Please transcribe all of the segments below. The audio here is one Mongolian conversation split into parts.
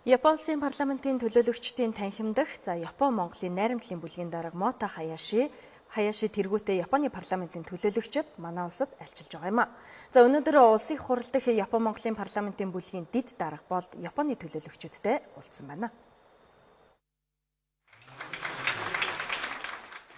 Япон улсын парламентын төлөөлөгчдийн танхим дах Япон-Монголын найрамдлын бүлгийн дарга Мото Хаяши тэргүүтээ Японы парламентын төлөөлөгчд манай улсад альчилж байгаа юм а. Өнөөдөр улсын их хурал дах Япон-Монголын парламентын бүлгийн дэд дарга болд Японы төлөөлөгчдтэй уулзсан байна.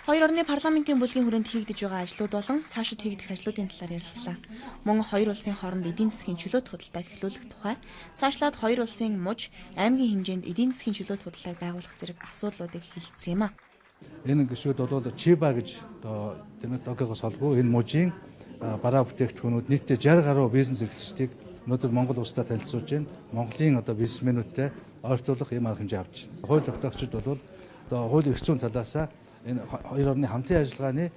Хоёр орны парламентын бүлгийн хүрээнд хийгдэж байгаа ажлууд болон цаашид хийгдэх ажлуудын талаар ярилцлаа. Мөн хоёр улсын хооронд эдийн засгийн чөлөөт худалдааг эхлүүлэх тухай, цаашлаад хоёр улсын муж, аймгийн хэмжээнд эдийн засгийн чөлөөт худалдааг байгуулах зэрэг асуудлуудыг хэлэлцсэн юм а. Энэ гişүүд бол Чиба гэж Токиогоос холбоо энэ мужийн бараа бүтээгдэхүүнүүд нийтдээ 60 гаруй бизнес эрхлэгчдийг өнөөдөр Монгол улстай танилцуулж байна. Монголын бизнесмэнүүдтэй ойртуулах юм арга хэмжээ авч байна. Хууль тогтоогчид бол хууль эрх зүйн талаасаа энэ хоёр орны хамтын ажиллагааны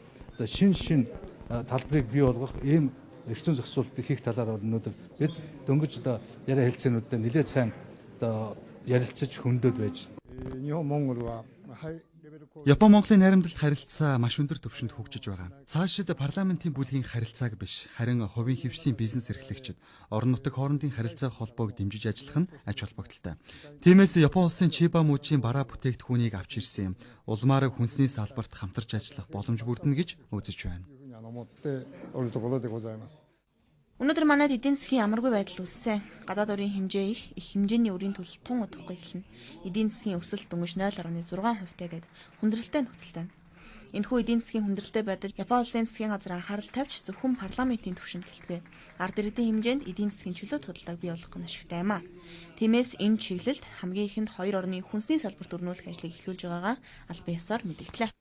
шин талбарыг бий болгох ийм эрх зүйн зохицуултыг хийх талаар өнөөдөр бид дөнгөж яриа хэлцээнүүдтэй нэлээд сайн ярилцаж хөндөд байж байна. Япон-Монголын найрамдалт харилцаа маш өндөр түвшинд хөгжиж байгаа. Цаашид парламентын бүлгийн харилцааг биш, харин хувийн хвшлийн бизнес эрхлэгчид орон нутаг хоорондын харилцаа холбоог дэмжиж ажиллах нь ач холбогдолтой. Тиймээс Япон улсын Чиба мужийн бараа бүтээгдэхүүнийг авч ирсэн юм. Улмаар хүнсний салбарт хамтарч ажиллах боломж бүрдэнэ гэж үзэж байна. Өнөөдөр манайд эдийн засгийн амаргүй байдал үүссэн. Гадаад өрийн хэмжээ их хэмжээний өрийн төлөлт тун удахгүй эхэлнэ. Эдийн засгийн өсөлт дөнгөж 0.6%-тэй гээд хүндрэлтэй нөхцөл байна. Энэхүү эдийн засгийн хүндрэлтэй байдал Япон улсын засгийн газар анхаарал тавьж зөвхөн парламентын түвшинд гэлтгүй. Ард иргэдийн хэмжээнд эдийн засгийн чөлөөт худалдааг бий болгох нь ашигтай юм а. Тиймээс энэ чиглэлд хамгийн ихэнд хоёр орны хүнсний салбарт өрнүүлэх ажлыг эхлүүлж байгаагаа албан ёсоор мэдэгдлээ.